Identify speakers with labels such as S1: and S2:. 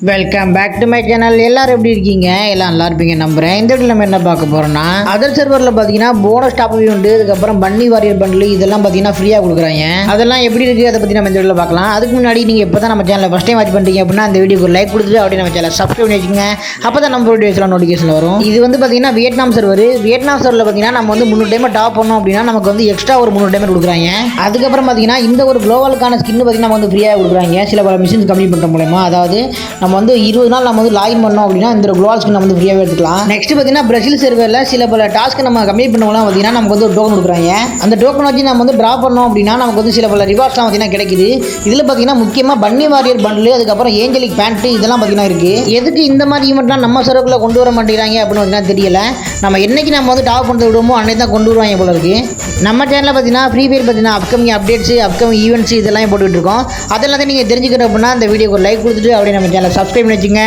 S1: Welcome back to my channel. எல்லாரும் எப்படி இருக்கீங்க? எல்லாம் நல்லா இருப்பீங்க நம்புறேன். இந்த வீடியோவில் நம்ம என்ன பார்க்க போறோம்னா, அதர் சர்வரில் பார்த்தீங்கன்னா போனஸ் டாப் உண்டு, அதுக்கப்புறம் பன்னி வாரியர் பண்டில் இதெல்லாம் பார்த்தீங்கன்னா ஃப்ரீயாக கொடுக்குறாங்க. அதெல்லாம் எப்படி இருக்குது அதை பற்றி நம்ம இந்த வீடியோவில் பார்க்கலாம். அதுக்கு முன்னாடி நீங்கள் இப்போ தான் நம்ம சேனலை ஃபஸ்ட் டைம் வாட்ச் பண்ணுறீங்க அப்படின்னா அந்த வீடியோக்கு லைக் கொடுத்துட்டு அப்படியே நம்ம சேனலை சப்ஸ்கிரைப் பண்ணி வச்சுக்கோங்க. அப்போ தான் நம்ம வீடியோஸ்லாம் நோட்டிஃபிகேஷன் வரும். இது வந்து பார்த்தீங்கன்னா வியட்நாம் சர்வர். வியட்நாம் சர்வரில் பார்த்தீங்கன்னா நம்ம வந்து 300 டைம் டாப் பண்ணோம் அப்படின்னா நமக்கு வந்து எக்ஸ்ட்ரா ஒரு 300 டைம் கொடுக்குறாங்க. அதுக்கப்புறம் பார்த்தீங்கன்னா இந்த ஒரு குளோவலுக்கான ஸ்கின் பார்த்தீங்கன்னா நம்ம வந்து ஃப்ரீயாக கொடுக்குறாங்க. சில பல மிஷின்ஸ் கம்ப்ளீட் பண்ணுற மூலமா, அதாவது நம்ம வந்து 20 நாள் நம்ம வந்து லாகின் பண்ணோம் அப்படின்னா இந்த குளோவல் ஸ்கின் நம்ம வந்து ஃப்ரீயாகவே எடுத்துக்கலாம். நெக்ஸ்ட் பார்த்தீங்கன்னா பிரேசில் சர்வரில் சில பல டாஸ்க் நம்ம கம்ப்ளீட் பண்ணவங்களாம் பார்த்தீங்கன்னா நமக்கு வந்து ஒரு டோக்கன் கொடுக்குறாங்க. அந்த டோக்கன் வச்சு நம்ம வந்து ட்ரா பண்ணோம் அப்படின்னா நமக்கு வந்து சில பல ரிவார்ட்ஸ்லாம் பார்த்தீங்கன்னா கிடைக்குது. இதில் பார்த்தீங்கன்னா முக்கியமாக பன்னி வாரியர் பண்டில், அதுக்கப்புறம் ஏஞ்சலிக் பேண்ட் இதெல்லாம் பார்த்தீங்கன்னா இருக்குது. எதுக்கு இந்த மாதிரி ஈவெண்ட்லாம் நம்ம சர்வருக்குள்ள கொண்டு வர மாட்டேங்கிறாங்க அப்படின்னு பார்த்தீங்கன்னா தெரியல. நம்ம என்னைக்கு நம்ம வந்து டாப் பண்ணுறது விடுமோ அன்னைக்கு தான் கொண்டு வருவாங்க போல இருக்குது. நம்ம சேனலில் பார்த்தீங்கன்னா ஃப்ரீ ஃபயர் பார்த்தீங்கன்னா அப்கமிங் அப்டேட்ஸ், அப்கமிங் ஈவெண்ட்ஸ் இதெல்லாம் போட்டுக்கிட்டு இருக்கோம். அதெல்லாம் நீங்கள் தெரிஞ்சுக்கிறோம் அப்படின்னா இந்த வீடியோக்கு லைக் கொடுத்துட்டு அப்படியே நம்ம சேனலை சப்ஸ்கிரைப் பண்ணி வச்சுங்க.